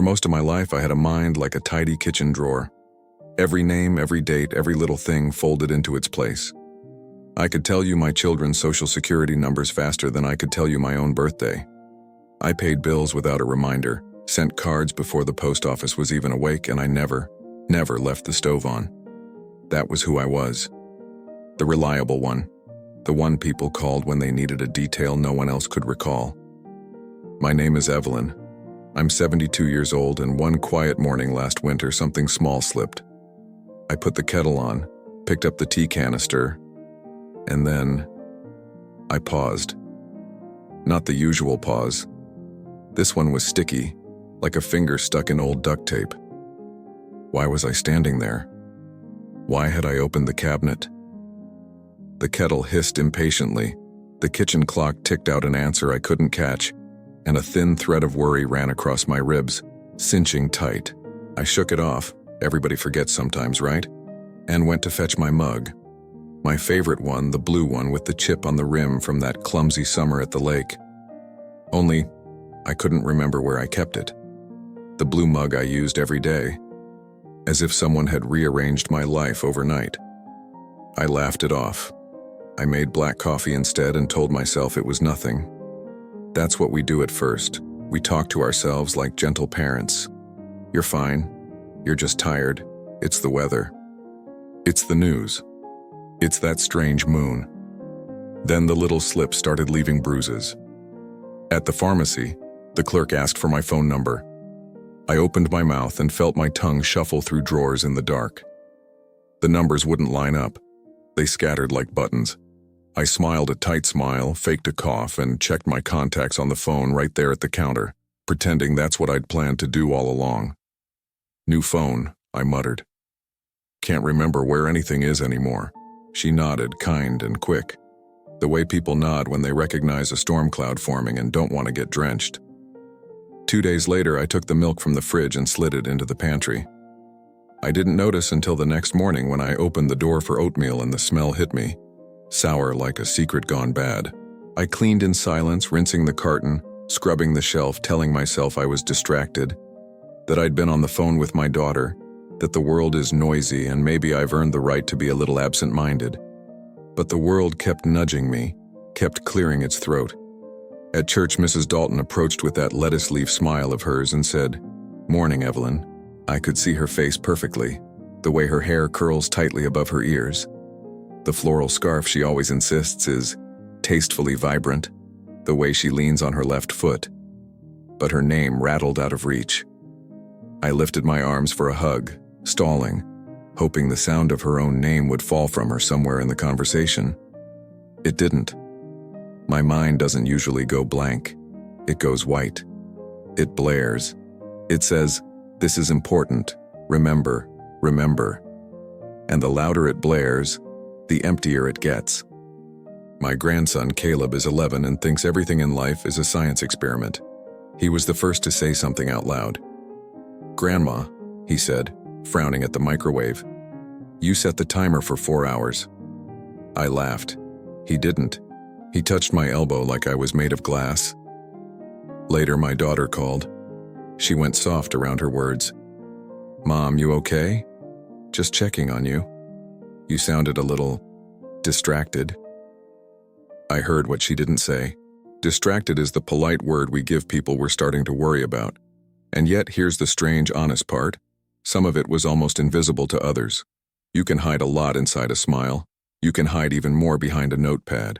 For most of my life, I had a mind like a tidy kitchen drawer. Every name, every date, every little thing folded into its place. I could tell you my children's social security numbers faster than I could tell you my own birthday. I paid bills without a reminder, sent cards before the post office was even awake, and I never left the stove on. That was who I was. The reliable one. The one people called when they needed a detail no one else could recall. My name is Evelyn. I'm 72 years old, and one quiet morning last winter something small slipped. I put the kettle on, picked up the tea canister, and then I paused. Not the usual pause. This one was sticky, like a finger stuck in old duct tape. Why was I standing there? Why had I opened the cabinet? The kettle hissed impatiently. The kitchen clock ticked out an answer I couldn't catch, and a thin thread of worry ran across my ribs, cinching tight. I shook it off. Everybody forgets sometimes, right? And went to fetch my mug. My favorite one, the blue one with the chip on the rim from that clumsy summer at the lake. Only, I couldn't remember where I kept it. The blue mug I used every day, as if someone had rearranged my life overnight. I laughed it off. I made black coffee instead and told myself it was nothing. That's what we do at first. We talk to ourselves like gentle parents. You're fine. You're just tired. It's the weather. It's the news. It's that strange moon. Then the little slip started leaving bruises. At the pharmacy, the clerk asked for my phone number. I opened my mouth and felt my tongue shuffle through drawers in the dark. The numbers wouldn't line up. They scattered like buttons. I smiled a tight smile, faked a cough, and checked my contacts on the phone right there at the counter, pretending that's what I'd planned to do all along. New phone, I muttered. Can't remember where anything is anymore. She nodded, kind and quick. The way people nod when they recognize a storm cloud forming and don't want to get drenched. 2 days later, I took the milk from the fridge and slid it into the pantry. I didn't notice until the next morning when I opened the door for oatmeal and the smell hit me, sour like a secret gone bad. I cleaned in silence, rinsing the carton, scrubbing the shelf, telling myself I was distracted, that I'd been on the phone with my daughter, that the world is noisy and maybe I've earned the right to be a little absent-minded. But the world kept nudging me, kept clearing its throat. At church, Mrs. Dalton approached with that lettuce leaf smile of hers and said, "Morning, Evelyn." I could see her face perfectly, the way her hair curls tightly above her ears. The floral scarf she always insists is tastefully vibrant, the way she leans on her left foot. But her name rattled out of reach. I lifted my arms for a hug, stalling, hoping the sound of her own name would fall from her somewhere in the conversation. It didn't. My mind doesn't usually go blank. It goes white. It blares. It says, "This is important. Remember, remember." And the louder it blares, the emptier it gets. My grandson Caleb is 11 and thinks everything in life is a science experiment. He was the first to say something out loud. "Grandma," he said, frowning at the microwave, "you set the timer for 4 hours." I laughed. He didn't. He touched my elbow like I was made of glass. Later, my daughter called. She went soft around her words. "Mom, you okay? Just checking on you. You sounded a little distracted." I heard what she didn't say. Distracted is the polite word we give people we're starting to worry about. And yet, here's the strange, honest part. Some of it was almost invisible to others. You can hide a lot inside a smile. You can hide even more behind a notepad.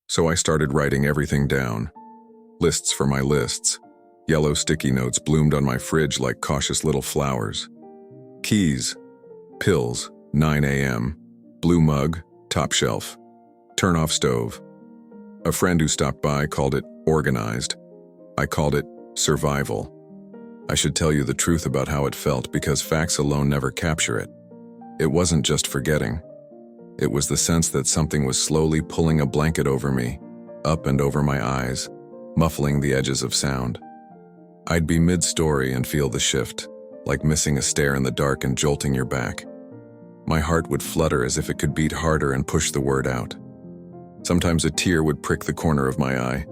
So I started writing everything down. Lists for my lists. Yellow sticky notes bloomed on my fridge like cautious little flowers. Keys. Pills. 9 a.m. Blue mug. Top shelf. Turn off stove. A friend who stopped by called it organized. I called it survival. I should tell you the truth about how it felt because facts alone never capture it. It wasn't just forgetting. It was the sense that something was slowly pulling a blanket over me, up and over my eyes, muffling the edges of sound. I'd be mid-story and feel the shift, like missing a stair in the dark and jolting your back. My heart would flutter as if it could beat harder and push the word out. Sometimes a tear would prick the corner of my eye.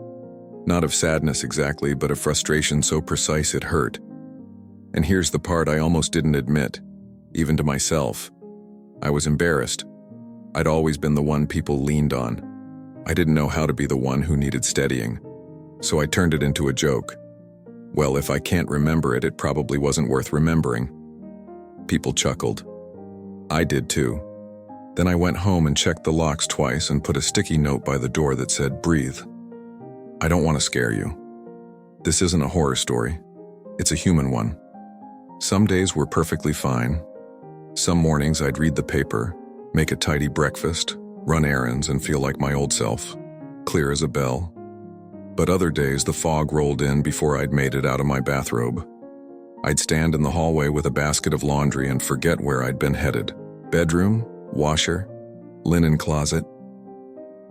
Not of sadness exactly, but of frustration so precise it hurt. And here's the part I almost didn't admit, even to myself. I was embarrassed. I'd always been the one people leaned on. I didn't know how to be the one who needed steadying, so I turned it into a joke. Well, if I can't remember it, it probably wasn't worth remembering. People chuckled. I did too. Then I went home and checked the locks twice and put a sticky note by the door that said, "Breathe. I don't want to scare you. This isn't a horror story. It's a human one." Some days were perfectly fine. Some mornings I'd read the paper, make a tidy breakfast, run errands, and feel like my old self, clear as a bell. But other days the fog rolled in before I'd made it out of my bathrobe. I'd stand in the hallway with a basket of laundry and forget where I'd been headed. Bedroom, washer, linen closet.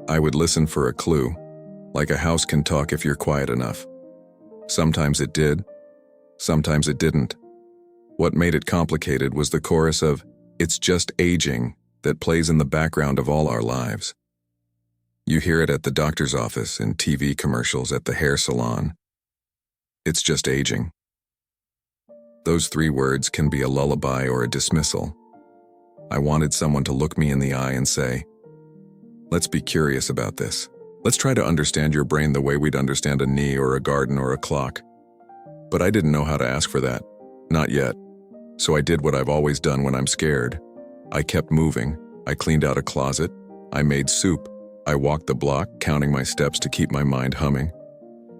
I would listen for a clue, like a house can talk if you're quiet enough. Sometimes it did, sometimes it didn't. What made it complicated was the chorus of "It's just aging" that plays in the background of all our lives. You hear it at the doctor's office, in TV commercials, at the hair salon. It's just aging. Those 3 words can be a lullaby or a dismissal. I wanted someone to look me in the eye and say, "Let's be curious about this. Let's try to understand your brain the way we'd understand a knee or a garden or a clock." But I didn't know how to ask for that. Not yet. So I did what I've always done when I'm scared. I kept moving. I cleaned out a closet. I made soup. I walked the block, counting my steps to keep my mind humming.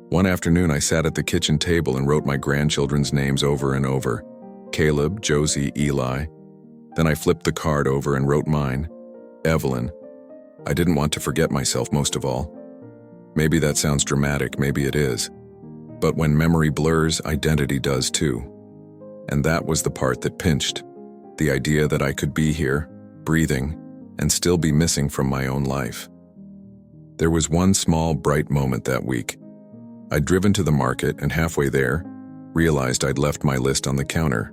One afternoon, I sat at the kitchen table and wrote my grandchildren's names over and over. Caleb, Josie, Eli. Then I flipped the card over and wrote mine, Evelyn. I didn't want to forget myself most of all. Maybe that sounds dramatic, maybe it is. But when memory blurs, identity does too. And that was the part that pinched. The idea that I could be here, breathing, and still be missing from my own life. There was one small, bright moment that week. I'd driven to the market and halfway there, realized I'd left my list on the counter.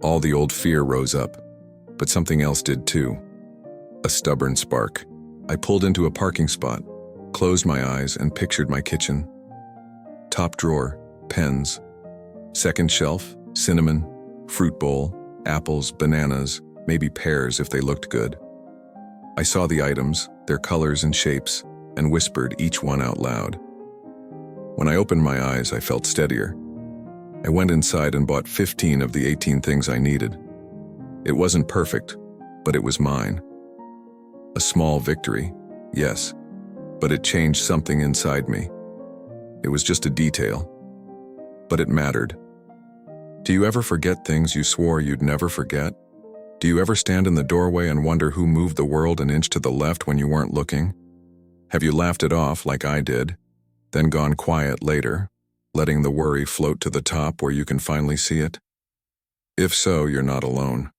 All the old fear rose up, but something else did too. A stubborn spark. I pulled into a parking spot, closed my eyes, and pictured my kitchen. Top drawer, pens. Second shelf, cinnamon, fruit bowl, apples, bananas, maybe pears if they looked good. I saw the items, their colors and shapes, and whispered each one out loud. When I opened my eyes, I felt steadier. I went inside and bought 15 of the 18 things I needed. It wasn't perfect, but it was mine. A small victory, yes, but it changed something inside me. It was just a detail, but it mattered. Do you ever forget things you swore you'd never forget? Do you ever stand in the doorway and wonder who moved the world an inch to the left when you weren't looking? Have you laughed it off like I did, then gone quiet later, letting the worry float to the top where you can finally see it? If so, you're not alone.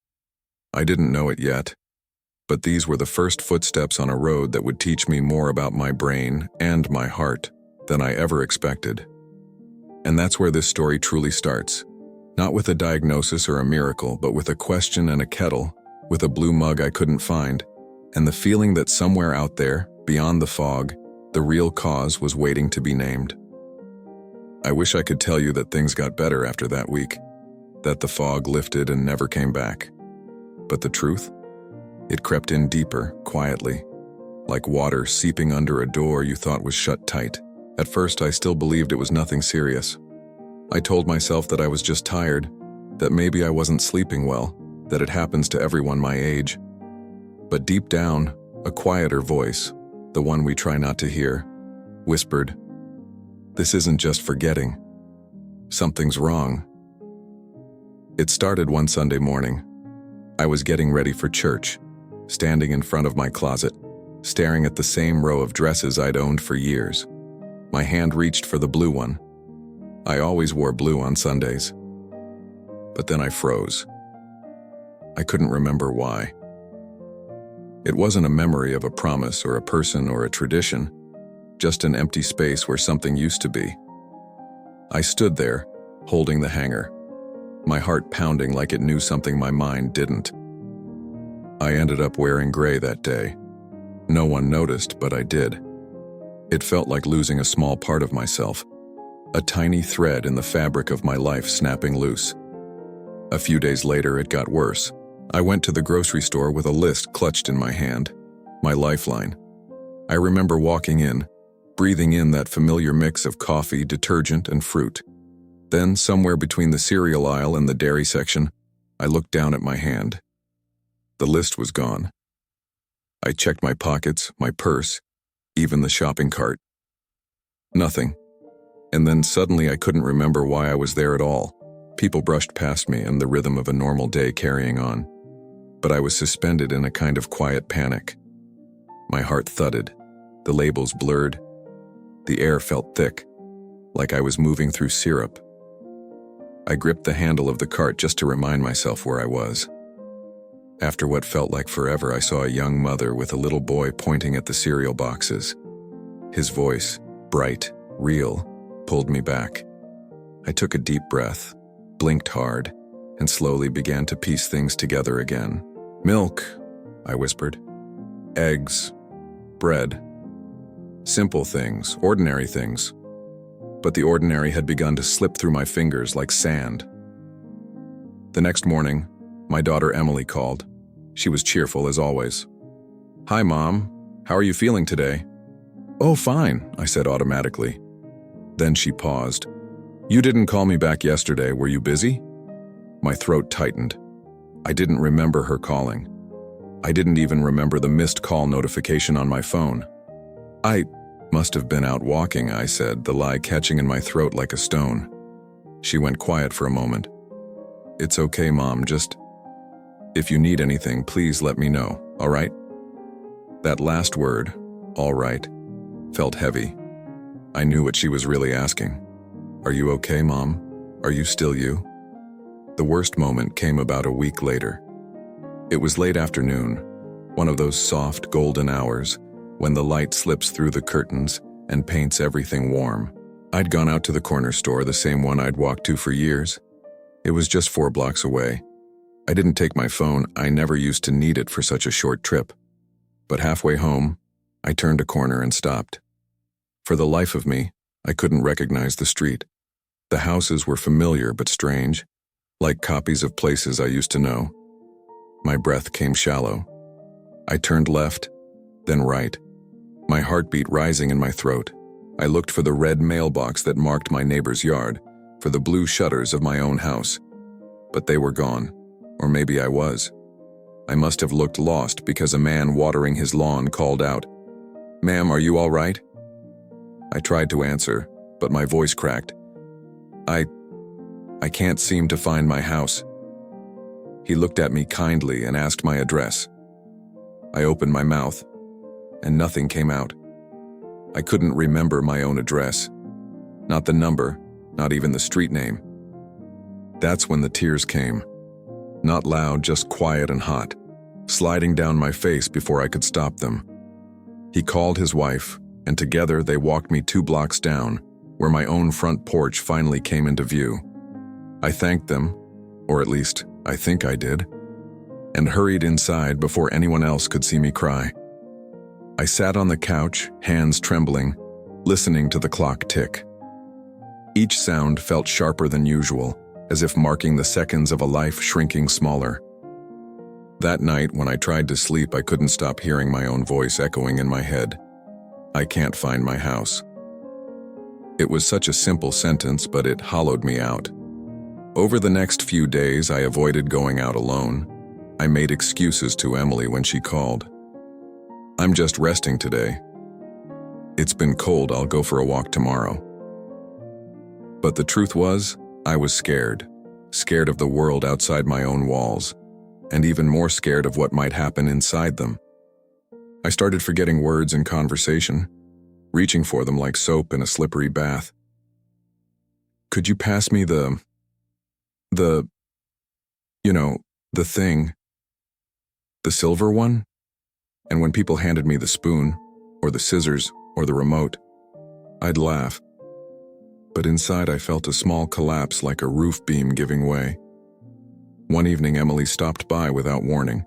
I didn't know it yet, but these were the first footsteps on a road that would teach me more about my brain and my heart than I ever expected. And that's where this story truly starts. Not with a diagnosis or a miracle, but with a question and a kettle, with a blue mug I couldn't find, and the feeling that somewhere out there, beyond the fog, the real cause was waiting to be named. I wish I could tell you that things got better after that week, that the fog lifted and never came back. But the truth? It crept in deeper, quietly, like water seeping under a door you thought was shut tight. At first, I still believed it was nothing serious. I told myself that I was just tired, that maybe I wasn't sleeping well, that it happens to everyone my age. But deep down, a quieter voice, the one we try not to hear, whispered, "This isn't just forgetting. Something's wrong." It started one Sunday morning. I was getting ready for church, standing in front of my closet, staring at the same row of dresses I'd owned for years. My hand reached for the blue one. I always wore blue on Sundays. But then I froze. I couldn't remember why. It wasn't a memory of a promise or a person or a tradition, just an empty space where something used to be. I stood there, holding the hanger, my heart pounding like it knew something my mind didn't. I ended up wearing gray that day. No one noticed, but I did. It felt like losing a small part of myself, a tiny thread in the fabric of my life snapping loose. A few days later, it got worse. I went to the grocery store with a list clutched in my hand, my lifeline. I remember walking in, breathing in that familiar mix of coffee, detergent, and fruit. Then, somewhere between the cereal aisle and the dairy section, I looked down at my hand. The list was gone. I checked my pockets, my purse, even the shopping cart. Nothing. And then suddenly I couldn't remember why I was there at all. People brushed past me and the rhythm of a normal day carrying on. But I was suspended in a kind of quiet panic. My heart thudded, the labels blurred. The air felt thick, like I was moving through syrup. I gripped the handle of the cart just to remind myself where I was. After what felt like forever, I saw a young mother with a little boy pointing at the cereal boxes. His voice, bright, real, pulled me back. I took a deep breath, blinked hard, and slowly began to piece things together again. Milk, I whispered. Eggs, bread. Simple things, ordinary things. But the ordinary had begun to slip through my fingers like sand. The next morning, my daughter Emily called. She was cheerful as always. "Hi, Mom. How are you feeling today?" "Oh, fine," I said automatically. Then she paused. "You didn't call me back yesterday. Were you busy?" My throat tightened. I didn't remember her calling. I didn't even remember the missed call notification on my phone. "I must have been out walking," I said, the lie catching in my throat like a stone. She went quiet for a moment. "It's okay, Mom, just if you need anything, please let me know, all right?" That last word, all right, felt heavy. I knew what she was really asking. "Are you okay, Mom? Are you still you?" The worst moment came about a week later. It was late afternoon, one of those soft, golden hours when the light slips through the curtains and paints everything warm. I'd gone out to the corner store, the same one I'd walked to for years. It was just 4 blocks away. I didn't take my phone. I never used to need it for such a short trip. But halfway home, I turned a corner and stopped. For the life of me, I couldn't recognize the street. The houses were familiar but strange, like copies of places I used to know. My breath came shallow. I turned left, then right, my heartbeat rising in my throat. I looked for the red mailbox that marked my neighbor's yard, for the blue shutters of my own house. But they were gone, or maybe I was. I must have looked lost because a man watering his lawn called out, "Ma'am, are you all right?" I tried to answer, but my voice cracked. I can't seem to find my house." He looked at me kindly and asked my address. I opened my mouth, and nothing came out. I couldn't remember my own address. Not the number, not even the street name. That's when the tears came. Not loud, just quiet and hot, sliding down my face before I could stop them. He called his wife, and together they walked me 2 blocks down, where my own front porch finally came into view. I thanked them, or at least I think I did, and hurried inside before anyone else could see me cry. I sat on the couch, hands trembling, listening to the clock tick. Each sound felt sharper than usual, as if marking the seconds of a life shrinking smaller. That night, when I tried to sleep, I couldn't stop hearing my own voice echoing in my head. "I can't find my house." It was such a simple sentence, but it hollowed me out. Over the next few days, I avoided going out alone. I made excuses to Emily when she called. "I'm just resting today. It's been cold, I'll go for a walk tomorrow." But the truth was, I was scared of the world outside my own walls, and even more scared of what might happen inside them. I started forgetting words in conversation, reaching for them like soap in a slippery bath. "Could you pass me the thing? The silver one?" And when people handed me the spoon, or the scissors, or the remote, I'd laugh. But inside I felt a small collapse, like a roof beam giving way. One evening Emily stopped by without warning.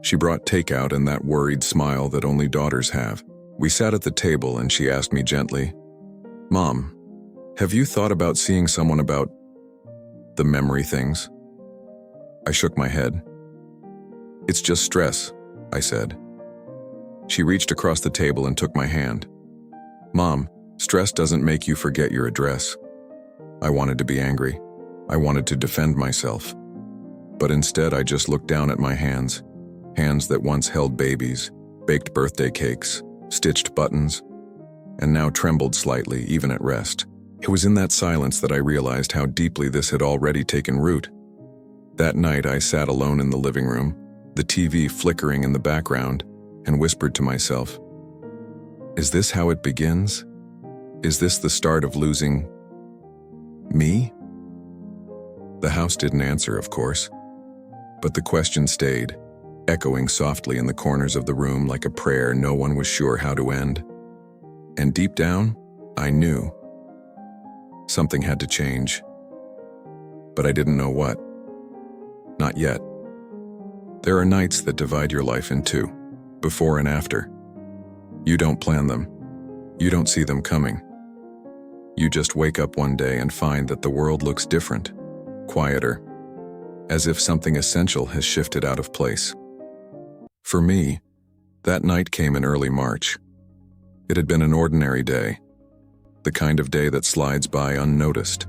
She brought takeout and that worried smile that only daughters have. We sat at the table and she asked me gently, "Mom, have you thought about seeing someone about the memory things?" I shook my head. "It's just stress," I said. She reached across the table and took my hand. "Mom, stress doesn't make you forget your address." I wanted to be angry. I wanted to defend myself. But instead I just looked down at my hands that once held babies, baked birthday cakes, stitched buttons, and now trembled slightly even at rest. It was in that silence that I realized how deeply this had already taken root. That night I sat alone in the living room, the TV flickering in the background, and whispered to myself, "Is this how it begins? Is this the start of losing me?" The house didn't answer, of course, but the question stayed, echoing softly in the corners of the room like a prayer no one was sure how to end. And deep down, I knew something had to change. But I didn't know what. Not yet. There are nights that divide your life in two, before and after. You don't plan them. You don't see them coming. You just wake up one day and find that the world looks different, quieter, as if something essential has shifted out of place. For me, that night came in early March. It had been an ordinary day, the kind of day that slides by unnoticed.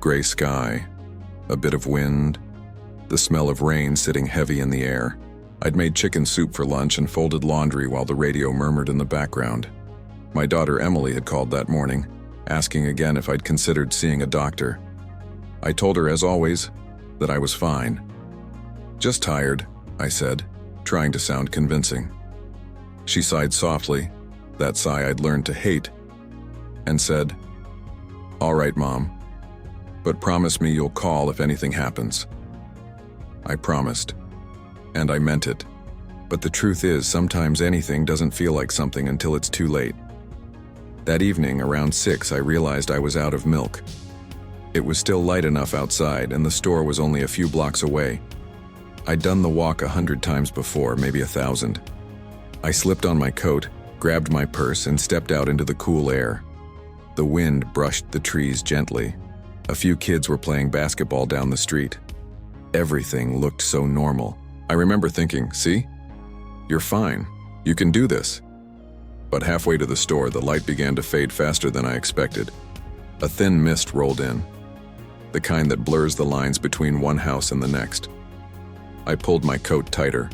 Gray sky, a bit of wind, the smell of rain sitting heavy in the air. I'd made chicken soup for lunch and folded laundry while the radio murmured in the background. My daughter Emily had called that morning, asking again if I'd considered seeing a doctor. I told her, as always, that I was fine. "Just tired," I said, trying to sound convincing. She sighed softly, that sigh I'd learned to hate, and said, "All right, Mom, but promise me you'll call if anything happens." I promised, and I meant it. But the truth is, sometimes anything doesn't feel like something until it's too late. That evening, around 6, I realized I was out of milk. It was still light enough outside, and the store was only a few blocks away. I'd done the walk 100 times before, maybe 1,000. I slipped on my coat, grabbed my purse, and stepped out into the cool air. The wind brushed the trees gently. A few kids were playing basketball down the street. Everything looked so normal. I remember thinking, "See? You're fine. You can do this." But halfway to the store, the light began to fade faster than I expected. A thin mist rolled in, the kind that blurs the lines between one house and the next. I pulled my coat tighter,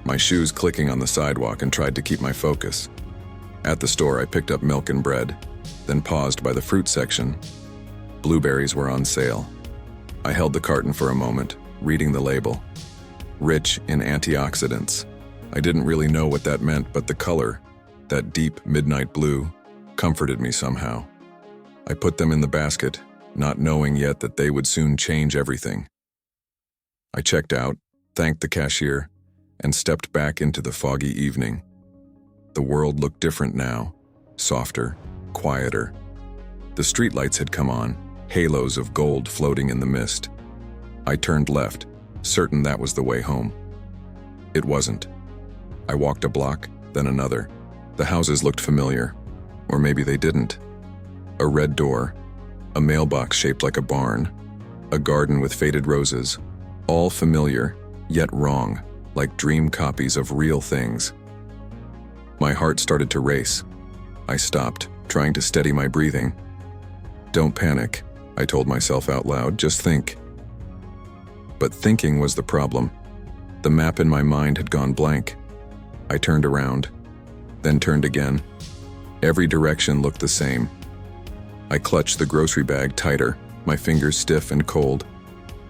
my shoes clicking on the sidewalk, and tried to keep my focus. At the store, I picked up milk and bread, then paused by the fruit section. Blueberries were on sale. I held the carton for a moment, reading the label. Rich in antioxidants. I didn't really know what that meant, but the color, that deep midnight blue, comforted me somehow. I put them in the basket, not knowing yet that they would soon change everything. I checked out, thanked the cashier, and stepped back into the foggy evening. The world looked different now, softer, quieter. The streetlights had come on, halos of gold floating in the mist. I turned left, certain that was the way home. It wasn't. I walked a block, then another. The houses looked familiar, or maybe they didn't. A red door, a mailbox shaped like a barn, a garden with faded roses, all familiar, yet wrong, like dream copies of real things. My heart started to race. I stopped, trying to steady my breathing. "Don't panic," I told myself out loud, "just think." But thinking was the problem. The map in my mind had gone blank. I turned around, then turned again. Every direction looked the same. I clutched the grocery bag tighter, my fingers stiff and cold.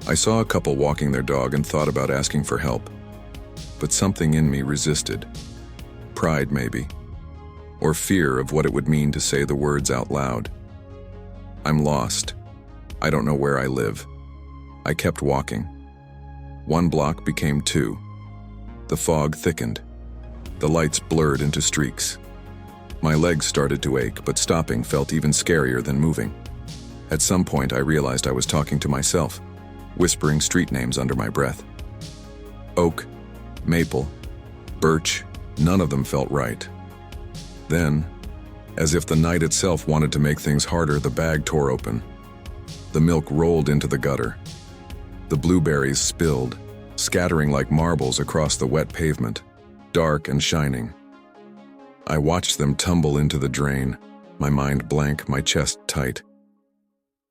I saw a couple walking their dog and thought about asking for help. But something in me resisted. Pride, maybe. Or fear of what it would mean to say the words out loud. I'm lost. I don't know where I live. I kept walking. One block became two. The fog thickened. The lights blurred into streaks. My legs started to ache, but stopping felt even scarier than moving. At some point, I realized I was talking to myself, whispering street names under my breath. Oak, maple, birch, none of them felt right. Then, as if the night itself wanted to make things harder, the bag tore open. The milk rolled into the gutter. The blueberries spilled, scattering like marbles across the wet pavement, dark and shining. I watched them tumble into the drain, my mind blank, my chest tight.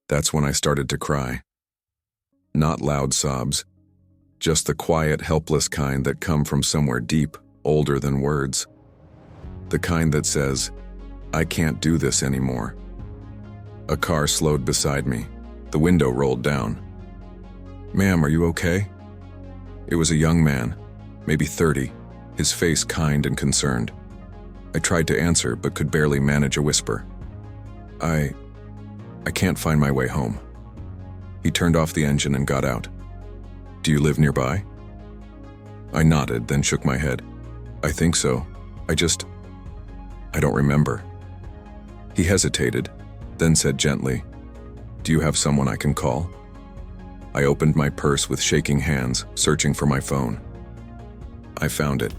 That's when I started to cry. Not loud sobs, just the quiet, helpless kind that come from somewhere deep, older than words. The kind that says, "I can't do this anymore." A car slowed beside me. The window rolled down. "Ma'am, are you okay?" It was a young man, maybe 30, his face kind and concerned. I tried to answer, but could barely manage a whisper. I can't find my way home." He turned off the engine and got out. "Do you live nearby?" I nodded, then shook my head. "I think so. I don't remember." He hesitated, then said gently, "Do you have someone I can call?" I opened my purse with shaking hands, searching for my phone. I found it,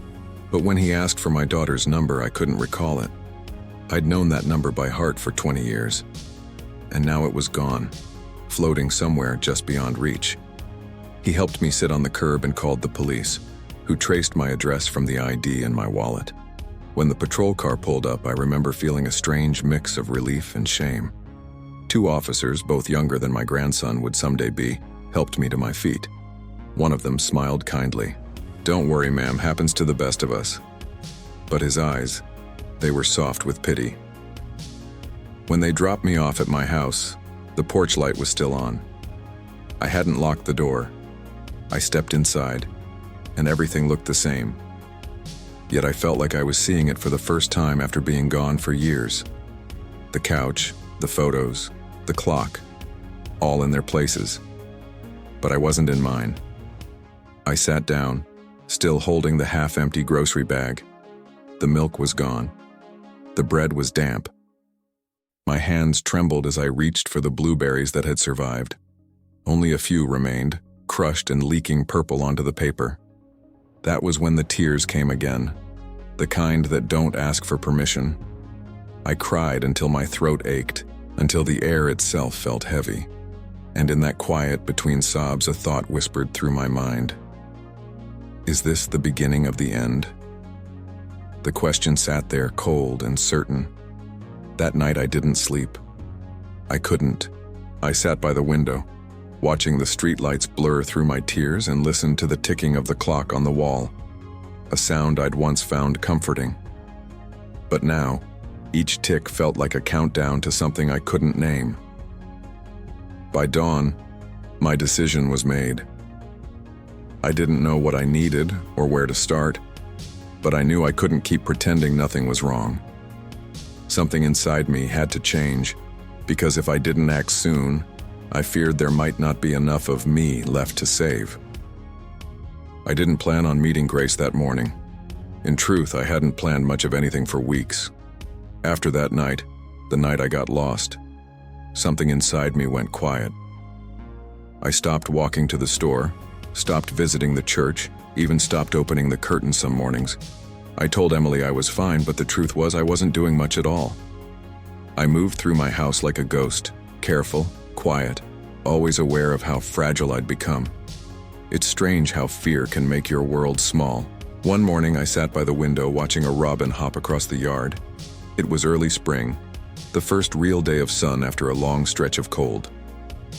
but when he asked for my daughter's number, I couldn't recall it. I'd known that number by heart for 20 years, and now it was gone, floating somewhere just beyond reach. He helped me sit on the curb and called the police, who traced my address from the ID in my wallet. When the patrol car pulled up, I remember feeling a strange mix of relief and shame. 2 officers, both younger than my grandson would someday be, helped me to my feet. One of them smiled kindly. "Don't worry, ma'am, happens to the best of us." But his eyes, they were soft with pity. When they dropped me off at my house, the porch light was still on. I hadn't locked the door. I stepped inside, and everything looked the same. Yet I felt like I was seeing it for the first time after being gone for years. The couch, the photos, the clock, all in their places. But I wasn't in mine. I sat down, still holding the half-empty grocery bag. The milk was gone. The bread was damp. My hands trembled as I reached for the blueberries that had survived. Only a few remained, crushed and leaking purple onto the paper. That was when the tears came again, the kind that don't ask for permission. I cried until my throat ached, until the air itself felt heavy. And in that quiet between sobs, a thought whispered through my mind. Is this the beginning of the end? The question sat there cold and certain. That night I didn't sleep. I couldn't. I sat by the window, watching the streetlights blur through my tears and listened to the ticking of the clock on the wall, a sound I'd once found comforting. But now, each tick felt like a countdown to something I couldn't name. By dawn, my decision was made. I didn't know what I needed or where to start, but I knew I couldn't keep pretending nothing was wrong. Something inside me had to change, because if I didn't act soon, I feared there might not be enough of me left to save. I didn't plan on meeting Grace that morning. In truth, I hadn't planned much of anything for weeks. After that night, the night I got lost, something inside me went quiet. I stopped walking to the store, stopped visiting the church, even stopped opening the curtains some mornings. I told Emily I was fine, but the truth was I wasn't doing much at all. I moved through my house like a ghost, careful, quiet, always aware of how fragile I'd become. It's strange how fear can make your world small. One morning I sat by the window watching a robin hop across the yard. It was early spring, the first real day of sun after a long stretch of cold.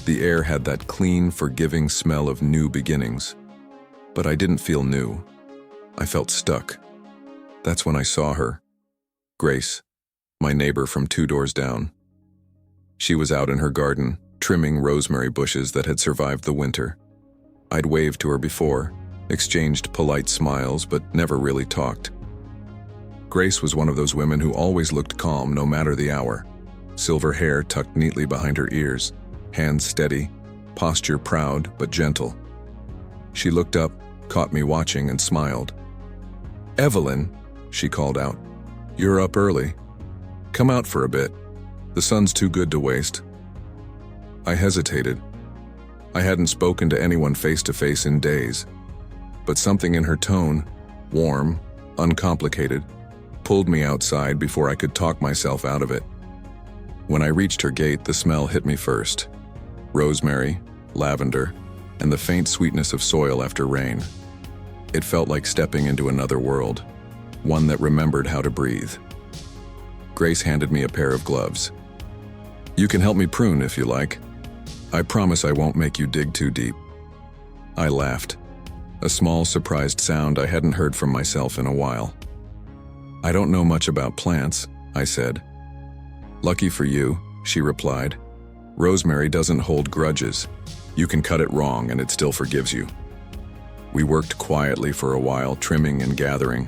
The air had that clean, forgiving smell of new beginnings. But I didn't feel new. I felt stuck. That's when I saw her. Grace, my neighbor from 2 doors down. She was out in her garden, trimming rosemary bushes that had survived the winter. I'd waved to her before, exchanged polite smiles, but never really talked. Grace was one of those women who always looked calm no matter the hour. Silver hair tucked neatly behind her ears, hands steady, posture proud but gentle. She looked up, caught me watching, and smiled. "Evelyn," she called out, "you're up early. Come out for a bit. The sun's too good to waste." I hesitated. I hadn't spoken to anyone face to face in days, but something in her tone, warm, uncomplicated, pulled me outside before I could talk myself out of it. When I reached her gate, the smell hit me first. Rosemary, lavender, and the faint sweetness of soil after rain. It felt like stepping into another world, one that remembered how to breathe. Grace handed me a pair of gloves. "You can help me prune if you like. I promise I won't make you dig too deep." I laughed, a small, surprised sound I hadn't heard from myself in a while. "I don't know much about plants," I said. "Lucky for you," she replied. "Rosemary doesn't hold grudges. You can cut it wrong and it still forgives you." We worked quietly for a while, trimming and gathering.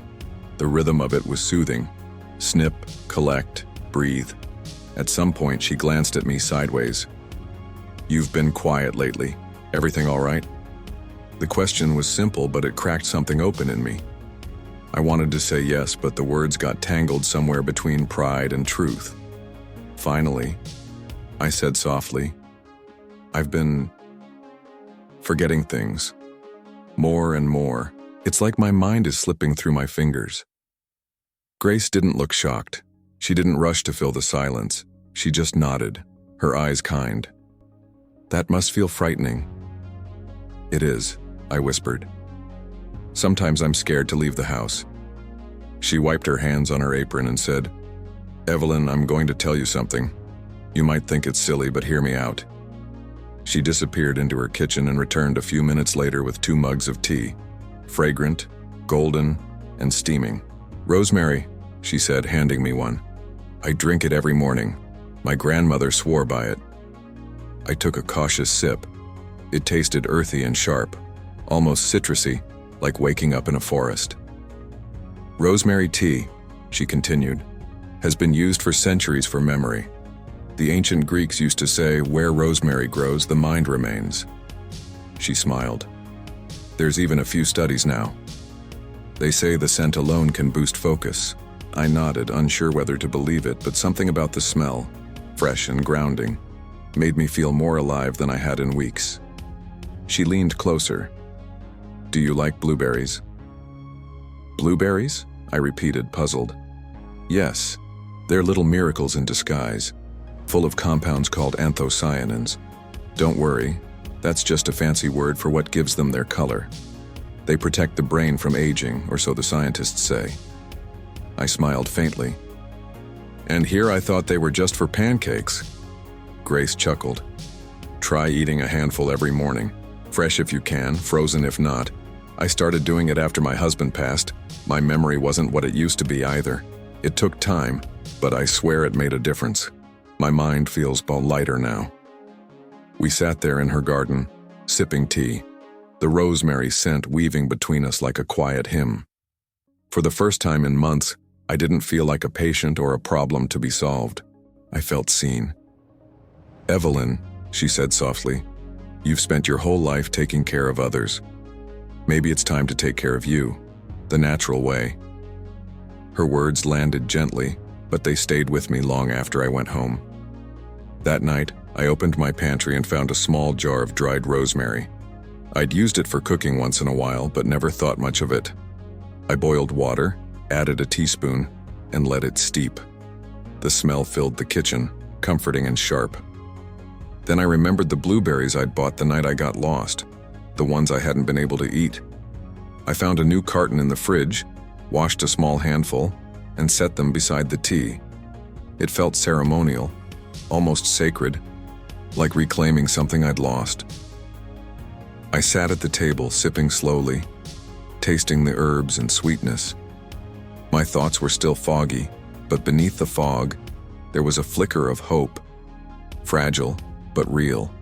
The rhythm of it was soothing. Snip, collect, breathe. At some point, she glanced at me sideways. "You've been quiet lately. Everything all right?" The question was simple, but it cracked something open in me. I wanted to say yes, but the words got tangled somewhere between pride and truth. Finally, I said softly, "I've been forgetting things. More and more. It's like my mind is slipping through my fingers." Grace didn't look shocked. She didn't rush to fill the silence. She just nodded, her eyes kind. "That must feel frightening." "It is," I whispered. "Sometimes I'm scared to leave the house." She wiped her hands on her apron and said, "Evelyn, I'm going to tell you something. You might think it's silly, but hear me out." She disappeared into her kitchen and returned a few minutes later with 2 mugs of tea, fragrant, golden, and steaming. "Rosemary," she said, handing me one. "I drink it every morning. My grandmother swore by it." I took a cautious sip. It tasted earthy and sharp, almost citrusy, like waking up in a forest. "Rosemary tea," she continued, "has been used for centuries for memory. The ancient Greeks used to say, 'Where rosemary grows, the mind remains.'" She smiled. "There's even a few studies now. They say the scent alone can boost focus." I nodded, unsure whether to believe it, but something about the smell, fresh and grounding, made me feel more alive than I had in weeks. She leaned closer. "Do you like blueberries?" "Blueberries?" I repeated, puzzled. "Yes, they're little miracles in disguise, full of compounds called anthocyanins. Don't worry, that's just a fancy word for what gives them their color. They protect the brain from aging, or so the scientists say." I smiled faintly. "And here I thought they were just for pancakes." Grace chuckled. "Try eating a handful every morning. Fresh if you can, frozen if not. I started doing it after my husband passed. My memory wasn't what it used to be either. It took time, but I swear it made a difference. My mind feels lighter now." We sat there in her garden, sipping tea, the rosemary scent weaving between us like a quiet hymn. For the first time in months, I didn't feel like a patient or a problem to be solved. I felt seen. "Evelyn," she said softly, "you've spent your whole life taking care of others. Maybe it's time to take care of you, the natural way." Her words landed gently, but they stayed with me long after I went home. That night, I opened my pantry and found a small jar of dried rosemary. I'd used it for cooking once in a while, but never thought much of it. I boiled water, added a teaspoon, and let it steep. The smell filled the kitchen, comforting and sharp. Then I remembered the blueberries I'd bought the night I got lost, the ones I hadn't been able to eat. I found a new carton in the fridge, washed a small handful, and set them beside the tea. It felt ceremonial, almost sacred, like reclaiming something I'd lost. I sat at the table, sipping slowly, tasting the herbs and sweetness. My thoughts were still foggy, but beneath the fog, there was a flicker of hope. Fragile, but real.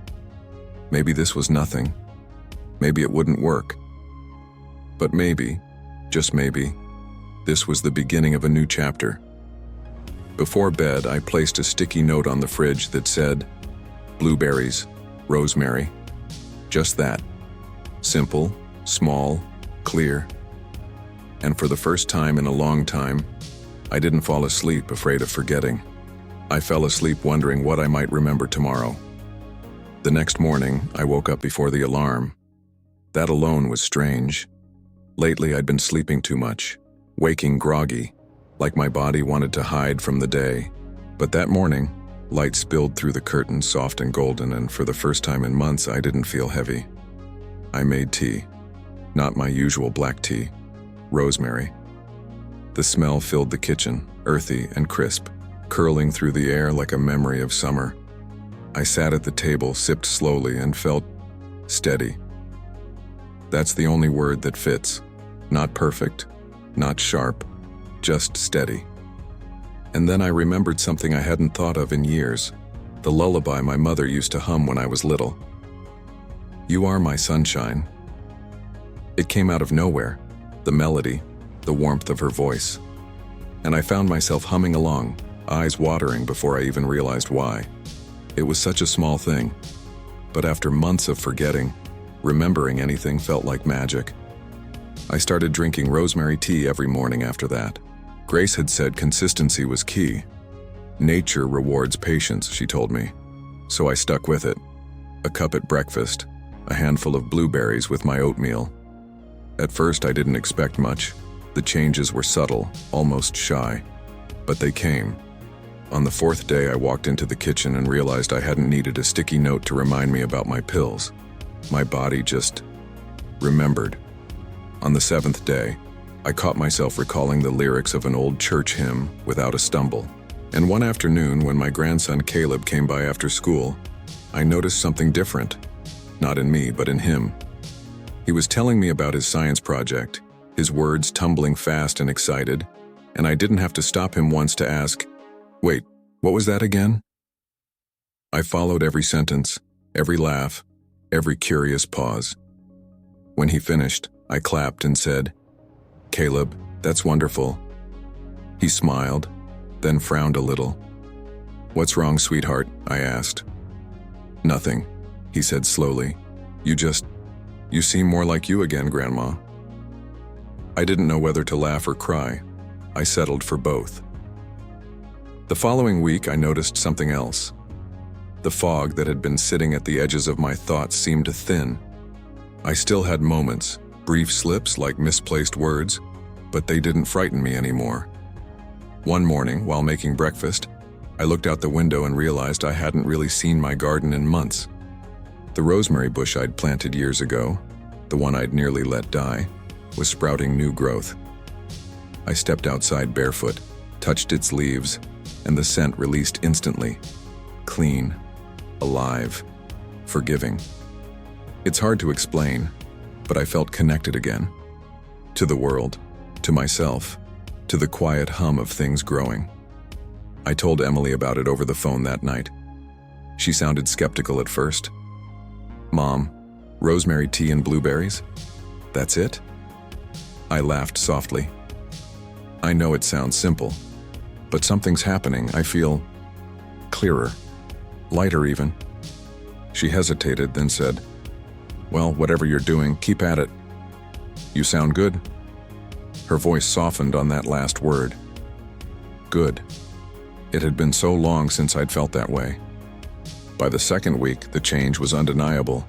Maybe this was nothing. Maybe it wouldn't work. But maybe, just maybe, this was the beginning of a new chapter. Before bed, I placed a sticky note on the fridge that said, "Blueberries, rosemary." Just that. Simple, small, clear. And for the first time in a long time, I didn't fall asleep afraid of forgetting. I fell asleep wondering what I might remember tomorrow. The next morning, I woke up before the alarm. That alone was strange. Lately, I'd been sleeping too much, waking groggy, like my body wanted to hide from the day. But that morning, light spilled through the curtains, soft and golden, and for the first time in months, I didn't feel heavy. I made tea. Not my usual black tea. Rosemary. The smell filled the kitchen, earthy and crisp, curling through the air like a memory of summer. I sat at the table, sipped slowly, and felt steady. That's the only word that fits. Not perfect, not sharp, just steady. And then I remembered something I hadn't thought of in years, the lullaby my mother used to hum when I was little. You are my sunshine. It came out of nowhere, the melody, the warmth of her voice. And I found myself humming along, eyes watering before I even realized why. It was such a small thing, but after months of forgetting, remembering anything felt like magic. I started drinking rosemary tea every morning after that. Grace had said consistency was key. Nature rewards patience, she told me. So I stuck with it. A cup at breakfast, a handful of blueberries with my oatmeal. At first I didn't expect much. The changes were subtle, almost shy. But they came. On the fourth day I walked into the kitchen and realized I hadn't needed a sticky note to remind me about my pills. My body just remembered. On the seventh day, I caught myself recalling the lyrics of an old church hymn without a stumble. And one afternoon, when my grandson Caleb came by after school, I noticed something different. Not in me, but in him. He was telling me about his science project, his words tumbling fast and excited, and I didn't have to stop him once to ask, "Wait, what was that again?" I followed every sentence, every laugh, every curious pause. When he finished, I clapped and said, "Caleb, that's wonderful." He smiled, then frowned a little. "What's wrong, sweetheart?" I asked. "Nothing," he said slowly. You seem more like you again, Grandma." I didn't know whether to laugh or cry. I settled for both. The following week, I noticed something else. The fog that had been sitting at the edges of my thoughts seemed to thin. I still had moments, brief slips like misplaced words, but they didn't frighten me anymore. One morning, while making breakfast, I looked out the window and realized I hadn't really seen my garden in months. The rosemary bush I'd planted years ago, the one I'd nearly let die, was sprouting new growth. I stepped outside barefoot, touched its leaves, and the scent released instantly. Clean, alive, forgiving. It's hard to explain, but I felt connected again. To the world, to myself, to the quiet hum of things growing. I told Emily about it over the phone that night. She sounded skeptical at first. "Mom, rosemary tea and blueberries? That's it?" I laughed softly. "I know it sounds simple, but something's happening. I feel clearer, lighter even." She hesitated, then said, "Well, whatever you're doing, keep at it. You sound good." Her voice softened on that last word. Good. It had been so long since I'd felt that way. By the second week, the change was undeniable.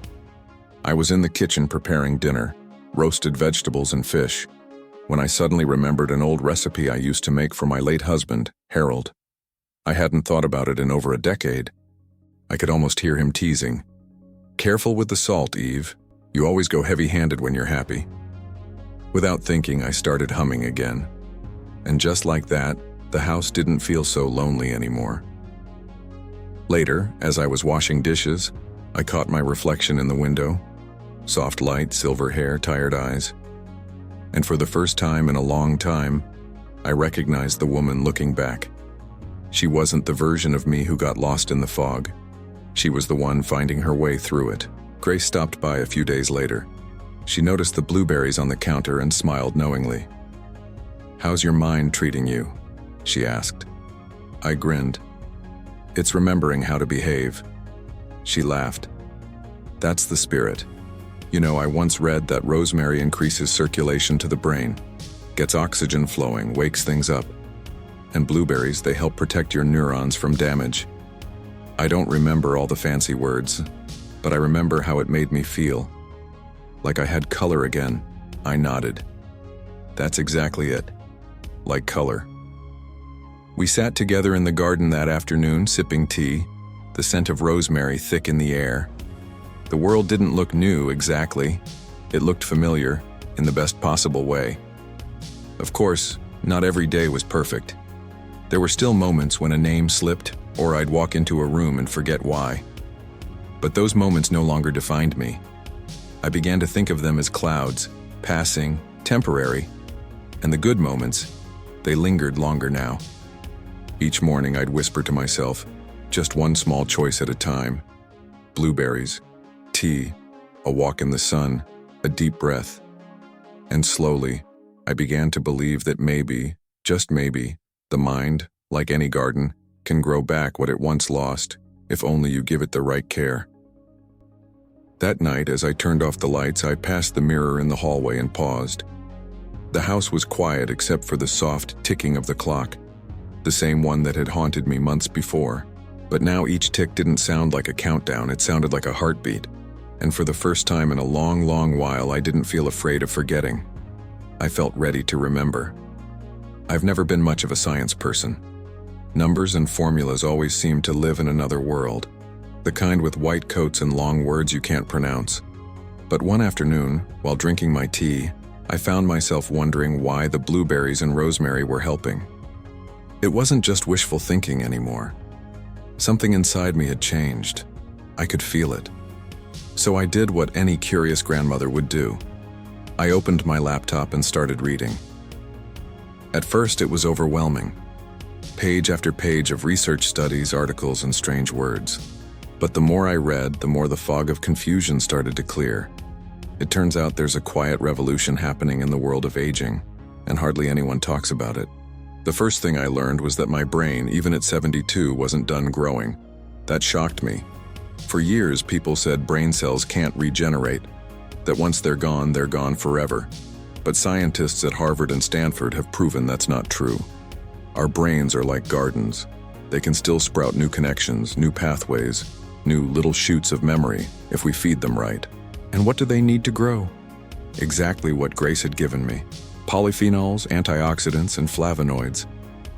I was in the kitchen preparing dinner, roasted vegetables and fish, when I suddenly remembered an old recipe I used to make for my late husband, Harold. I hadn't thought about it in over a decade. I could almost hear him teasing. "Careful with the salt, Eve. You always go heavy-handed when you're happy." Without thinking, I started humming again. And just like that, the house didn't feel so lonely anymore. Later, as I was washing dishes, I caught my reflection in the window. Soft light, silver hair, tired eyes. And for the first time in a long time, I recognized the woman looking back. She wasn't the version of me who got lost in the fog. She was the one finding her way through it. Grace stopped by a few days later. She noticed the blueberries on the counter and smiled knowingly. "How's your mind treating you?" she asked. I grinned. "It's remembering how to behave." She laughed. "That's the spirit. You know, I once read that rosemary increases circulation to the brain, gets oxygen flowing, wakes things up. And blueberries, they help protect your neurons from damage. I don't remember all the fancy words, but I remember how it made me feel. Like I had color again." I nodded. "That's exactly it. Like color." We sat together in the garden that afternoon, sipping tea, the scent of rosemary thick in the air. The world didn't look new exactly. It looked familiar, in the best possible way. Of course, not every day was perfect. There were still moments when a name slipped, or I'd walk into a room and forget why. But those moments no longer defined me. I began to think of them as clouds, passing, temporary, and the good moments, they lingered longer now. Each morning I'd whisper to myself, just one small choice at a time. Blueberries, tea, a walk in the sun, a deep breath. And slowly, I began to believe that maybe, just maybe, the mind, like any garden, can grow back what it once lost, if only you give it the right care. That night, as I turned off the lights, I passed the mirror in the hallway and paused. The house was quiet except for the soft ticking of the clock, the same one that had haunted me months before. But now each tick didn't sound like a countdown, it sounded like a heartbeat. And for the first time in a long, long while, I didn't feel afraid of forgetting. I felt ready to remember. I've never been much of a science person. Numbers and formulas always seemed to live in another world, the kind with white coats and long words you can't pronounce. But one afternoon, while drinking my tea, I found myself wondering why the blueberries and rosemary were helping. It wasn't just wishful thinking anymore. Something inside me had changed. I could feel it. So I did what any curious grandmother would do. I opened my laptop and started reading. At first, it was overwhelming. Page after page of research studies, articles, and strange words. But the more I read, the more the fog of confusion started to clear. It turns out there's a quiet revolution happening in the world of aging, and hardly anyone talks about it. The first thing I learned was that my brain, even at 72, wasn't done growing. That shocked me. For years, people said brain cells can't regenerate, that once they're gone forever. But scientists at Harvard and Stanford have proven that's not true. Our brains are like gardens. They can still sprout new connections, new pathways, new little shoots of memory if we feed them right. And what do they need to grow? Exactly what Grace had given me. Polyphenols, antioxidants, and flavonoids.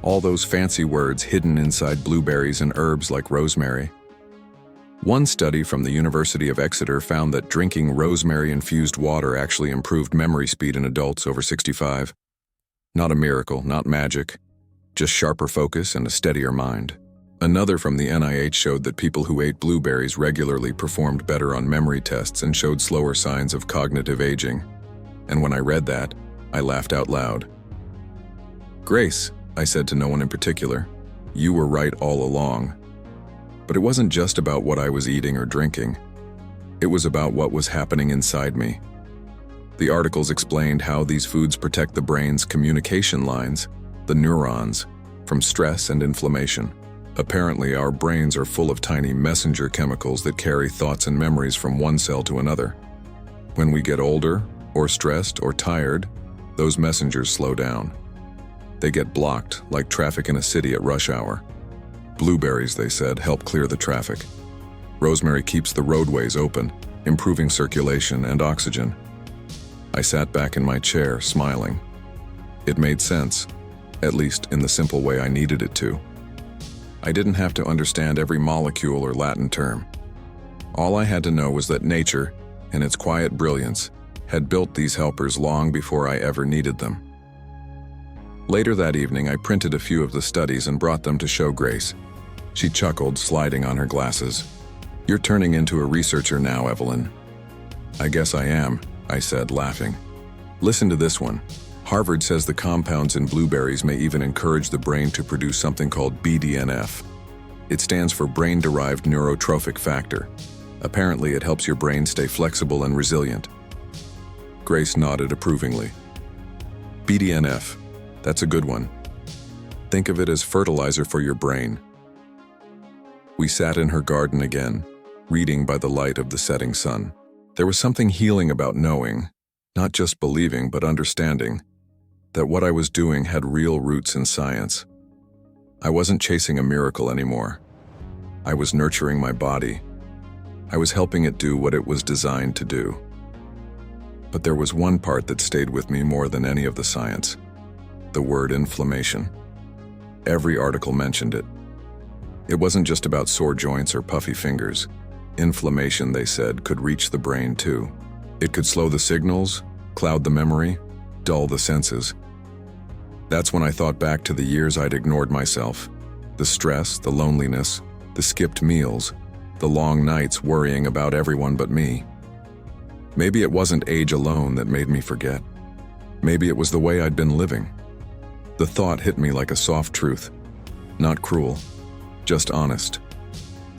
All those fancy words hidden inside blueberries and herbs like rosemary. One study from the University of Exeter found that drinking rosemary-infused water actually improved memory speed in adults over 65. Not a miracle, not magic, just sharper focus and a steadier mind. Another from the NIH showed that people who ate blueberries regularly performed better on memory tests and showed slower signs of cognitive aging. And when I read that, I laughed out loud. "Grace," I said to no one in particular, "you were right all along." But it wasn't just about what I was eating or drinking. It was about what was happening inside me. The articles explained how these foods protect the brain's communication lines, the neurons, from stress and inflammation. Apparently, our brains are full of tiny messenger chemicals that carry thoughts and memories from one cell to another. When we get older, or stressed, or tired, those messengers slow down. They get blocked, like traffic in a city at rush hour. Blueberries, they said, help clear the traffic. Rosemary keeps the roadways open, improving circulation and oxygen. I sat back in my chair, smiling. It made sense, at least in the simple way I needed it to. I didn't have to understand every molecule or Latin term. All I had to know was that nature, in its quiet brilliance, had built these helpers long before I ever needed them. Later that evening, I printed a few of the studies and brought them to show Grace. She chuckled, sliding on her glasses. "You're turning into a researcher now, Evelyn." "I guess I am," I said, laughing. "Listen to this one. Harvard says the compounds in blueberries may even encourage the brain to produce something called BDNF. It stands for brain-derived neurotrophic factor. Apparently, it helps your brain stay flexible and resilient." Grace nodded approvingly. BDNF, that's a good one. Think of it as fertilizer for your brain. We sat in her garden again, reading by the light of the setting sun. There was something healing about knowing, not just believing but understanding, that what I was doing had real roots in science. I wasn't chasing a miracle anymore. I was nurturing my body. I was helping it do what it was designed to do. But there was one part that stayed with me more than any of the science: the word inflammation. Every article mentioned it. It wasn't just about sore joints or puffy fingers. Inflammation, they said, could reach the brain too. It could slow the signals, cloud the memory, dull the senses. That's when I thought back to the years I'd ignored myself. The stress, the loneliness, the skipped meals, the long nights worrying about everyone but me. Maybe it wasn't age alone that made me forget. Maybe it was the way I'd been living. The thought hit me like a soft truth. Not cruel, just honest.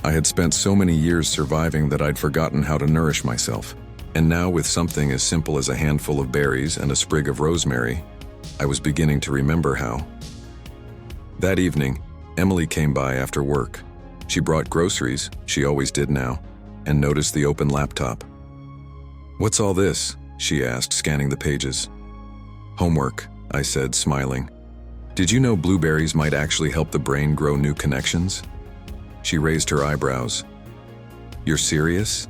I had spent so many years surviving that I'd forgotten how to nourish myself. And now, with something as simple as a handful of berries and a sprig of rosemary, I was beginning to remember how. That evening, Emily came by after work. She brought groceries, she always did now, and noticed the open laptop. "What's all this?" she asked, scanning the pages. "Homework," I said, smiling. "Did you know blueberries might actually help the brain grow new connections?" She raised her eyebrows. "You're serious?"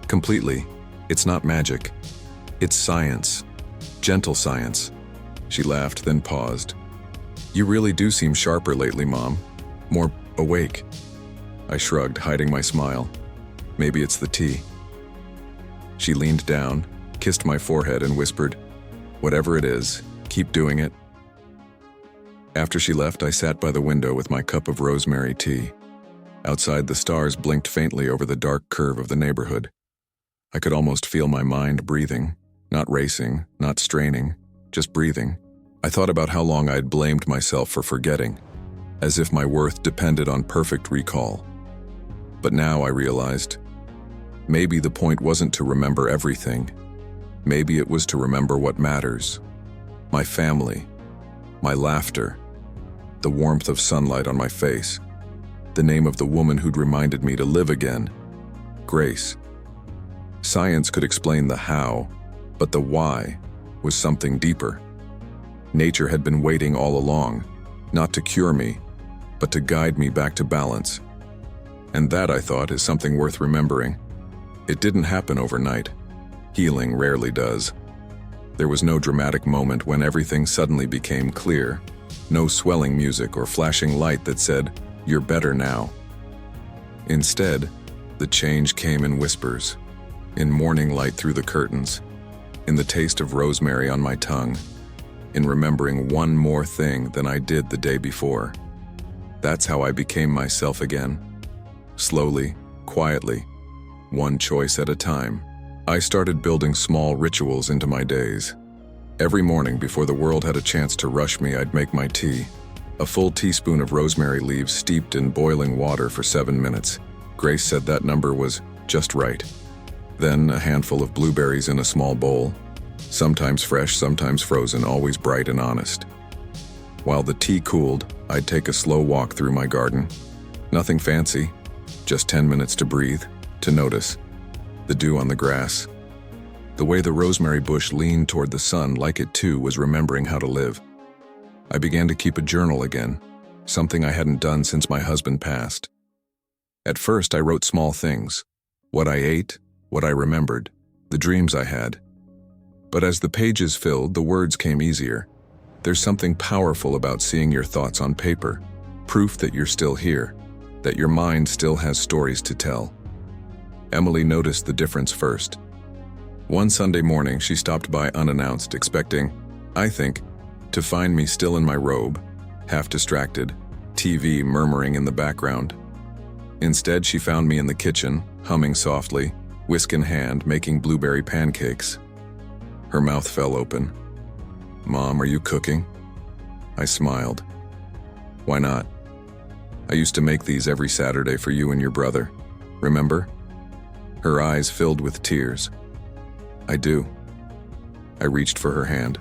"Completely. It's not magic. It's science. Gentle science." She laughed, then paused. "You really do seem sharper lately, Mom. More awake." I shrugged, hiding my smile. "Maybe it's the tea." She leaned down, kissed my forehead, and whispered, "Whatever it is, keep doing it." After she left, I sat by the window with my cup of rosemary tea. Outside, the stars blinked faintly over the dark curve of the neighborhood. I could almost feel my mind breathing, not racing, not straining, just breathing. I thought about how long I'd blamed myself for forgetting, as if my worth depended on perfect recall. But now I realized, maybe the point wasn't to remember everything. Maybe it was to remember what matters. My family, my laughter, the warmth of sunlight on my face, the name of the woman who'd reminded me to live again, Grace. Science could explain the how, but the why was something deeper. Nature had been waiting all along, not to cure me, but to guide me back to balance. And that, I thought, is something worth remembering. It didn't happen overnight. Healing rarely does. There was no dramatic moment when everything suddenly became clear, no swelling music or flashing light that said, "You're better now." Instead, the change came in whispers, in morning light through the curtains, in the taste of rosemary on my tongue, in remembering one more thing than I did the day before. That's how I became myself again. Slowly, quietly, one choice at a time. I started building small rituals into my days. Every morning before the world had a chance to rush me, I'd make my tea. A full teaspoon of rosemary leaves steeped in boiling water for 7 minutes. Grace said that number was just right. Then a handful of blueberries in a small bowl, sometimes fresh, sometimes frozen, always bright and honest. While the tea cooled, I'd take a slow walk through my garden. Nothing fancy, just 10 minutes to breathe, to notice. The dew on the grass. The way the rosemary bush leaned toward the sun, like it too was remembering how to live. I began to keep a journal again, something I hadn't done since my husband passed. At first, I wrote small things. What I ate, what I remembered, the dreams I had. But as the pages filled, the words came easier. There's something powerful about seeing your thoughts on paper, proof that you're still here, that your mind still has stories to tell. Emily noticed the difference first. One Sunday morning, she stopped by unannounced, expecting, I think, to find me still in my robe, half distracted, TV murmuring in the background. Instead, she found me in the kitchen, humming softly, whisk in hand, making blueberry pancakes. Her mouth fell open. "Mom, are you cooking?" I smiled. "Why not? I used to make these every Saturday for you and your brother. Remember?" Her eyes filled with tears. "I do." I reached for her hand.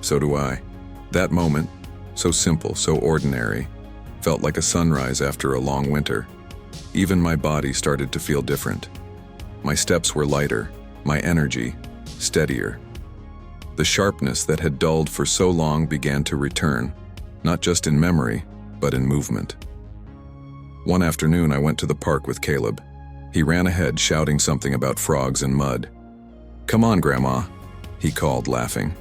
"So do I." That moment, so simple, so ordinary, felt like a sunrise after a long winter. Even my body started to feel different. My steps were lighter, my energy steadier. The sharpness that had dulled for so long began to return, not just in memory, but in movement. One afternoon, I went to the park with Caleb. He ran ahead, shouting something about frogs and mud. "Come on, Grandma," he called, laughing.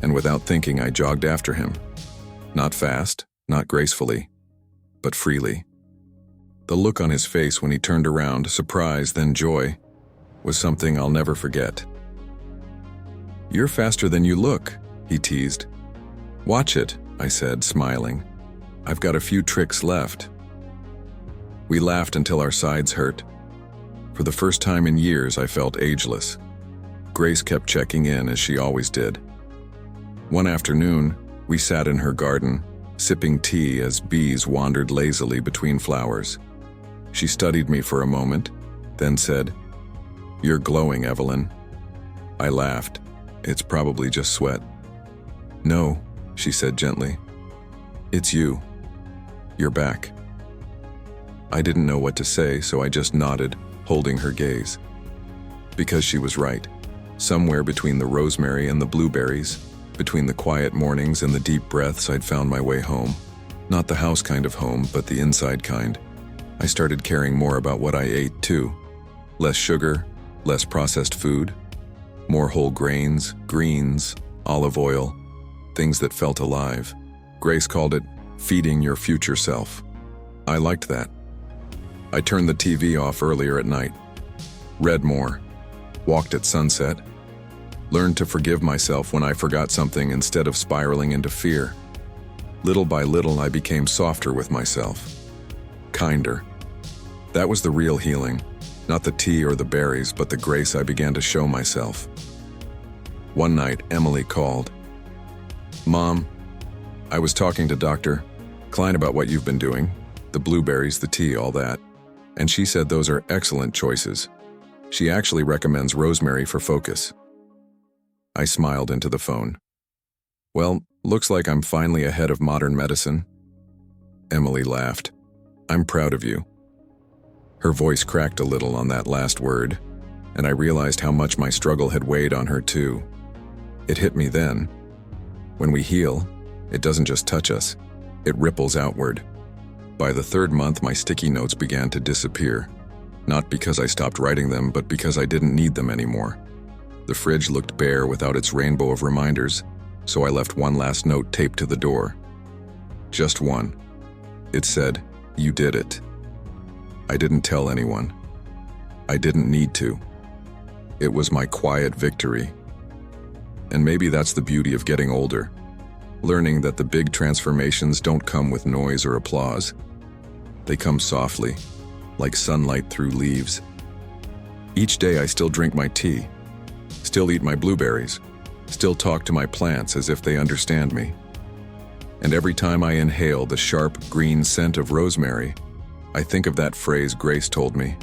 And without thinking, I jogged after him. Not fast, not gracefully, but freely. The look on his face when he turned around, surprise, then joy, was something I'll never forget. "You're faster than you look," he teased. "Watch it," I said, smiling. "I've got a few tricks left." We laughed until our sides hurt. For the first time in years, I felt ageless. Grace kept checking in, as she always did. One afternoon, we sat in her garden, sipping tea as bees wandered lazily between flowers. She studied me for a moment, then said, "You're glowing, Evelyn." I laughed. "It's probably just sweat." "No," she said gently. "It's you. You're back." I didn't know what to say, so I just nodded, holding her gaze. Because she was right. Somewhere between the rosemary and the blueberries, between the quiet mornings and the deep breaths, I'd found my way home. Not the house kind of home, but the inside kind. I started caring more about what I ate, too. Less sugar, less processed food, more whole grains, greens, olive oil, things that felt alive. Grace called it feeding your future self. I liked that. I turned the TV off earlier at night, read more, walked at sunset, learned to forgive myself when I forgot something instead of spiraling into fear. Little by little, I became softer with myself, kinder. That was the real healing, not the tea or the berries, but the grace I began to show myself. One night, Emily called. "Mom, I was talking to Dr. Klein about what you've been doing, the blueberries, the tea, all that, and she said those are excellent choices. She actually recommends rosemary for focus." I smiled into the phone. "Well, looks like I'm finally ahead of modern medicine." Emily laughed. "I'm proud of you." Her voice cracked a little on that last word, and I realized how much my struggle had weighed on her too. It hit me then. When we heal, it doesn't just touch us, it ripples outward. By the third month, my sticky notes began to disappear. Not because I stopped writing them, but because I didn't need them anymore. The fridge looked bare without its rainbow of reminders, so I left one last note taped to the door. Just one. It said, "You did it." I didn't tell anyone. I didn't need to. It was my quiet victory. And maybe that's the beauty of getting older. Learning that the big transformations don't come with noise or applause. They come softly, like sunlight through leaves. Each day I still drink my tea, still eat my blueberries, still talk to my plants as if they understand me. And every time I inhale the sharp, green scent of rosemary, I think of that phrase Grace told me.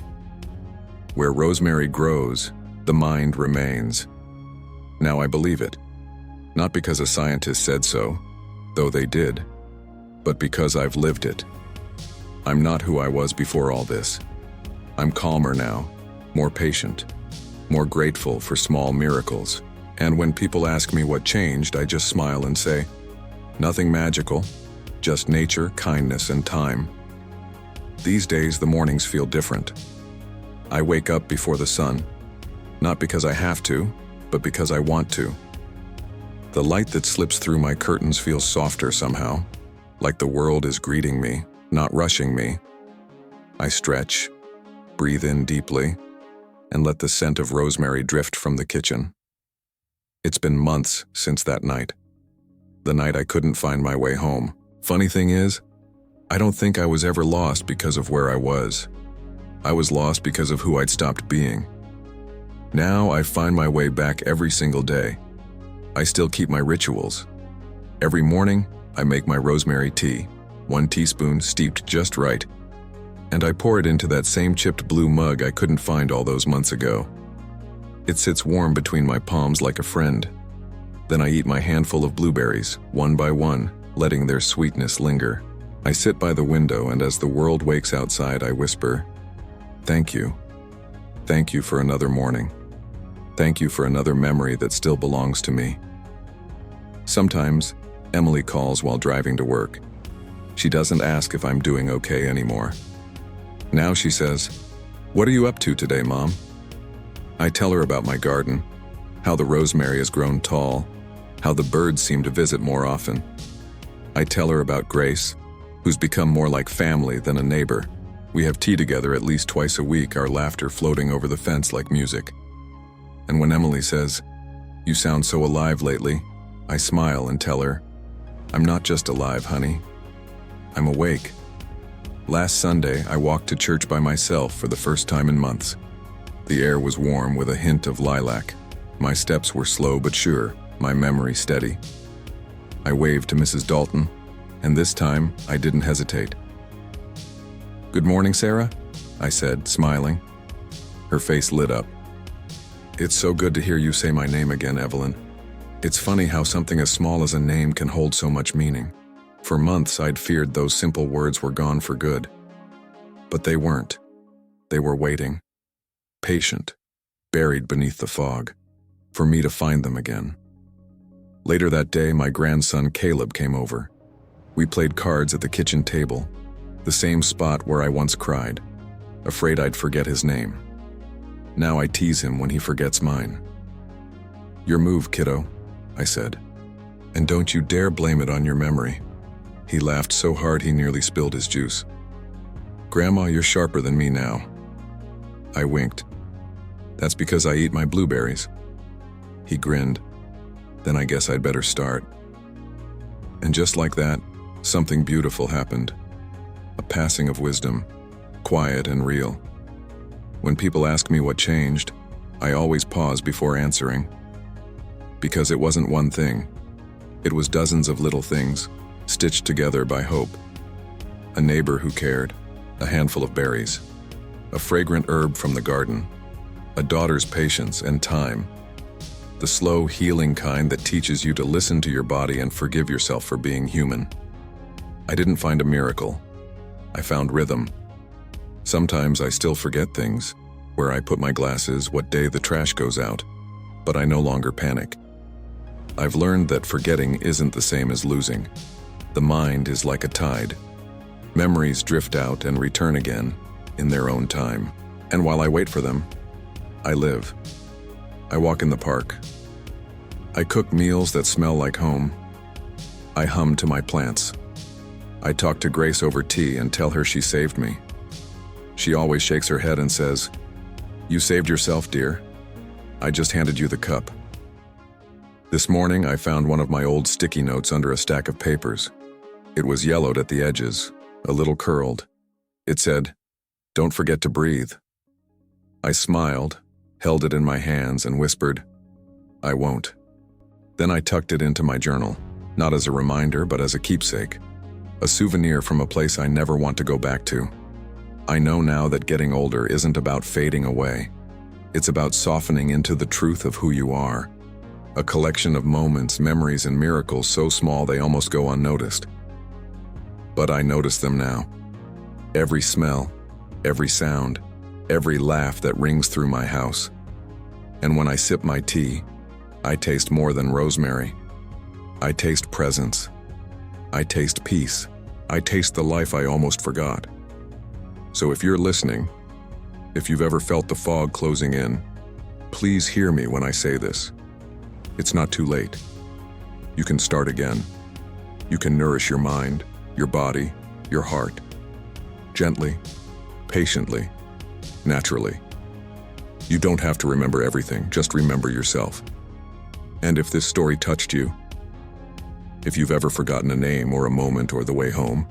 Where rosemary grows, the mind remains. Now I believe it. Not because a scientist said so, though they did, but because I've lived it. I'm not who I was before all this. I'm calmer now, more patient, more grateful for small miracles. And when people ask me what changed, I just smile and say, nothing magical, just nature, kindness, and time. These days, the mornings feel different. I wake up before the sun, not because I have to, but because I want to. The light that slips through my curtains feels softer somehow, like the world is greeting me, not rushing me. I stretch, breathe in deeply, and let the scent of rosemary drift from the kitchen. It's been months since that night. The night I couldn't find my way home. Funny thing is, I don't think I was ever lost because of where I was. I was lost because of who I'd stopped being. Now I find my way back every single day. I still keep my rituals. Every morning, I make my rosemary tea, 1 teaspoon steeped just right, and I pour it into that same chipped blue mug I couldn't find all those months ago. It sits warm between my palms like a friend. Then I eat my handful of blueberries, one by one, letting their sweetness linger. I sit by the window, and as the world wakes outside, I whisper, "Thank you. Thank you for another morning. Thank you for another memory that still belongs to me." Sometimes, Emily calls while driving to work. She doesn't ask if I'm doing okay anymore. Now she says, "What are you up to today, Mom?" I tell her about my garden, how the rosemary has grown tall, how the birds seem to visit more often. I tell her about Grace, who's become more like family than a neighbor. We have tea together at least twice a week, our laughter floating over the fence like music. And when Emily says, "You sound so alive lately," I smile and tell her, "I'm not just alive, honey. I'm awake." Last Sunday, I walked to church by myself for the first time in months. The air was warm with a hint of lilac. My steps were slow but sure, my memory steady. I waved to Mrs. Dalton, and this time I didn't hesitate. "Good morning, Sarah," I said, smiling. Her face lit up. "It's so good to hear you say my name again, Evelyn. It's funny how something as small as a name can hold so much meaning. For months I'd feared those simple words were gone for good. But they weren't. They were waiting, patient, buried beneath the fog, for me to find them again. Later that day, my grandson Caleb came over. We played cards at the kitchen table, the same spot where I once cried, afraid I'd forget his name. Now I tease him when he forgets mine. "Your move, kiddo," I said. "And don't you dare blame it on your memory." He laughed so hard he nearly spilled his juice. "Grandma, you're sharper than me now." I winked. "That's because I eat my blueberries." He grinned. "Then I guess I'd better start." And just like that, something beautiful happened. A passing of wisdom, quiet and real. When people ask me what changed, I always pause before answering. Because it wasn't one thing. It was dozens of little things, stitched together by hope. A neighbor who cared, a handful of berries, a fragrant herb from the garden, a daughter's patience and time, the slow, healing kind that teaches you to listen to your body and forgive yourself for being human. I didn't find a miracle. I found rhythm. Sometimes I still forget things, where I put my glasses, what day the trash goes out, but I no longer panic. I've learned that forgetting isn't the same as losing. The mind is like a tide. Memories drift out and return again in their own time. And while I wait for them, I live. I walk in the park. I cook meals that smell like home. I hum to my plants. I talk to Grace over tea and tell her she saved me. She always shakes her head and says, "You saved yourself, dear. I just handed you the cup." This morning, I found one of my old sticky notes under a stack of papers. It was yellowed at the edges, a little curled. It said, "Don't forget to breathe." I smiled, held it in my hands, and whispered, "I won't." Then I tucked it into my journal, not as a reminder, but as a keepsake. A souvenir from a place I never want to go back to. I know now that getting older isn't about fading away. It's about softening into the truth of who you are. A collection of moments, memories, and miracles so small they almost go unnoticed. But I notice them now. Every smell, every sound, every laugh that rings through my house. And when I sip my tea, I taste more than rosemary. I taste presence. I taste peace. I taste the life I almost forgot. So if you're listening, if you've ever felt the fog closing in, please hear me when I say this. It's not too late. You can start again. You can nourish your mind, your body, your heart. Gently, patiently, naturally. You don't have to remember everything, just remember yourself. And if this story touched you, if you've ever forgotten a name or a moment or the way home,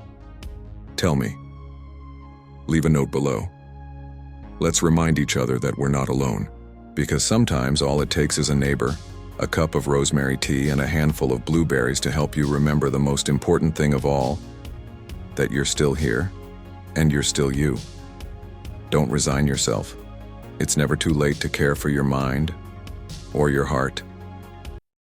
tell me. Leave a note below. Let's remind each other that we're not alone, because sometimes all it takes is a neighbor, a cup of rosemary tea, and a handful of blueberries to help you remember the most important thing of all, that you're still here, and you're still you. Don't resign yourself. It's never too late to care for your mind or your heart.